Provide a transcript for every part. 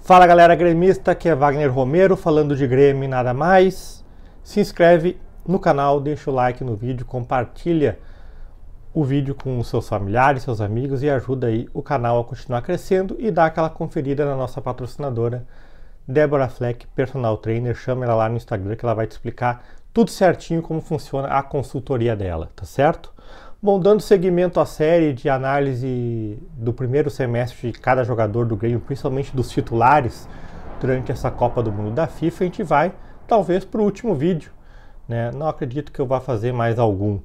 Fala galera gremista, aqui é Wagner Romero falando de Grêmio e nada mais. Se inscreve no canal, deixa o like no vídeo, compartilha o vídeo com os seus familiares, seus amigos e ajuda aí o canal a continuar crescendo e dá aquela conferida na nossa patrocinadora Débora Fleck, personal trainer. Chama ela lá no Instagram que ela vai te explicar tudo certinho como funciona a consultoria dela, tá certo? Bom, dando seguimento à série de análise do primeiro semestre de cada jogador do Grêmio, principalmente dos titulares, durante essa Copa do Mundo da FIFA, a gente vai, talvez, para o último vídeo, né? Não acredito que eu vá fazer mais algum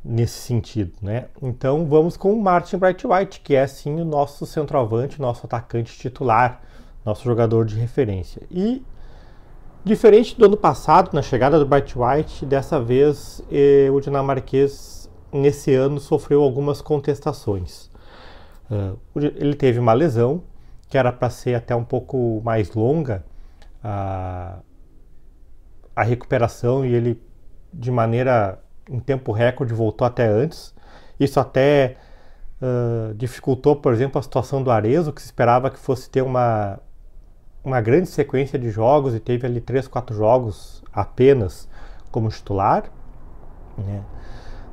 nesse sentido, né? Então, vamos com o Martin Braithwaite, que é, sim, o nosso centroavante, nosso atacante titular, nosso jogador de referência. E, diferente do ano passado, na chegada do Braithwaite, dessa vez o dinamarquês nesse ano sofreu algumas contestações. Ele teve uma lesão que era para ser até um pouco mais longa a recuperação, e ele, de maneira em tempo recorde, voltou até antes. Isso até dificultou, por exemplo, a situação do Arezzo, que se esperava que fosse ter uma grande sequência de jogos, e teve ali 3-4 jogos apenas como titular, né?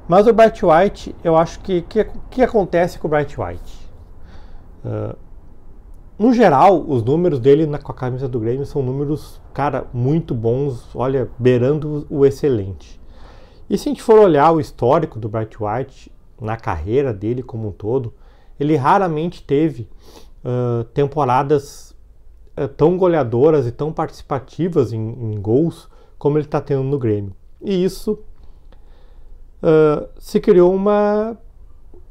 Mas o Braithwaite, eu acho que acontece com o Braithwaite? No geral, os números dele com a camisa do Grêmio são números, cara, muito bons, olha, beirando o excelente. E se a gente for olhar o histórico do Braithwaite na carreira dele como um todo, ele raramente teve temporadas tão goleadoras e tão participativas em gols como ele está tendo no Grêmio. E isso se criou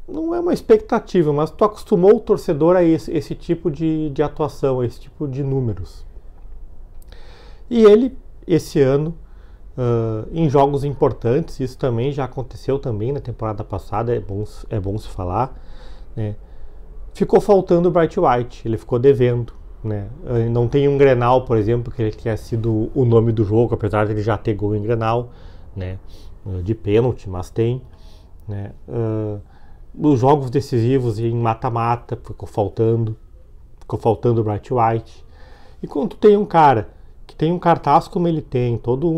não é uma expectativa, mas tu acostumou o torcedor a esse tipo de atuação, a esse tipo de números. E ele, esse ano, em jogos importantes, isso também já aconteceu também na temporada passada, é bom se falar, né? Ficou faltando o Braithwaite, ele ficou devendo, né? Não tem um Grenal, por exemplo, que ele tenha sido o nome do jogo, apesar de ele já ter gol em Grenal, né? De pênalti, mas tem, né? Os jogos decisivos em mata-mata ficou faltando o Braithwaite. E quando tu tem um cara que tem um cartaz como ele tem, todo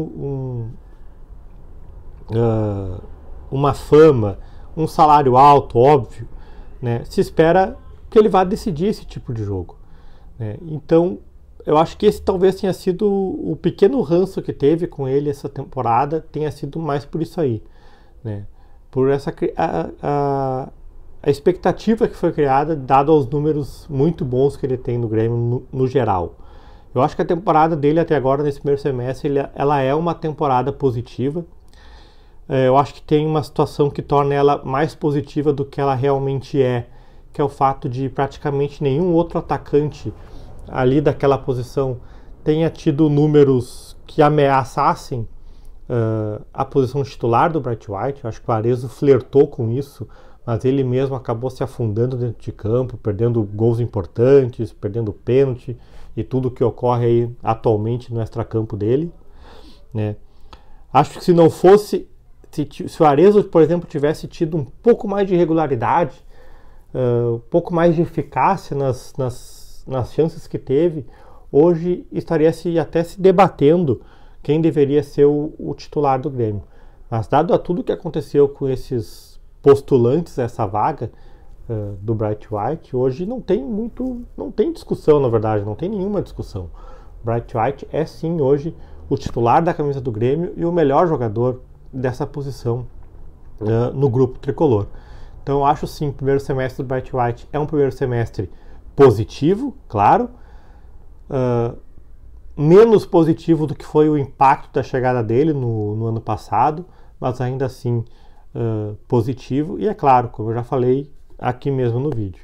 uma fama, um salário alto, óbvio, né? Se espera que ele vá decidir esse tipo de jogo, né? Então eu acho que esse talvez tenha sido o pequeno ranço que teve com ele essa temporada, tenha sido mais por isso aí, né? Por essa a expectativa que foi criada, dado aos números muito bons que ele tem no Grêmio no geral. Eu acho que a temporada dele até agora, nesse primeiro semestre, ela é uma temporada positiva. Eu acho que tem uma situação que torna ela mais positiva do que ela realmente é, que é o fato de praticamente nenhum outro atacante ali daquela posição tenha tido números que ameaçassem a posição titular do Braithwaite. Eu acho que o Arezzo flertou com isso, mas ele mesmo acabou se afundando dentro de campo, perdendo gols importantes, perdendo pênalti e tudo que ocorre aí atualmente no extracampo dele, né? Acho que se não fosse, se o Arezzo, por exemplo, tivesse tido um pouco mais de regularidade, um pouco mais de eficácia nas chances que teve, hoje estaria até se debatendo quem deveria ser o titular do Grêmio. Mas dado a tudo que aconteceu com esses postulantes a essa vaga do Braithwaite, hoje não tem discussão, na verdade, não tem nenhuma discussão. O Braithwaite é sim hoje o titular da camisa do Grêmio e o melhor jogador dessa posição no grupo tricolor. Então eu acho sim, o primeiro semestre do Braithwaite é um primeiro semestre positivo, claro, menos positivo do que foi o impacto da chegada dele no ano passado, mas ainda assim positivo. E é claro, como eu já falei aqui mesmo no vídeo,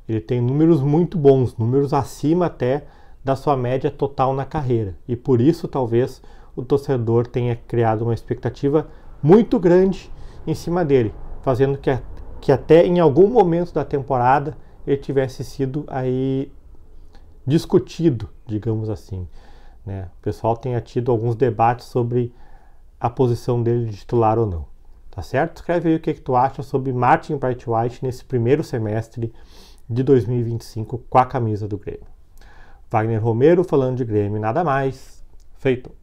ele tem números muito bons, números acima até da sua média total na carreira, e por isso talvez o torcedor tenha criado uma expectativa muito grande em cima dele, fazendo que até em algum momento da temporada ele tivesse sido aí discutido, digamos assim, né? O pessoal tenha tido alguns debates sobre a posição dele de titular ou não, tá certo? Escreve aí o que tu acha sobre Martin Braithwaite nesse primeiro semestre de 2025 com a camisa do Grêmio. Wagner Romero falando de Grêmio, nada mais. Feito.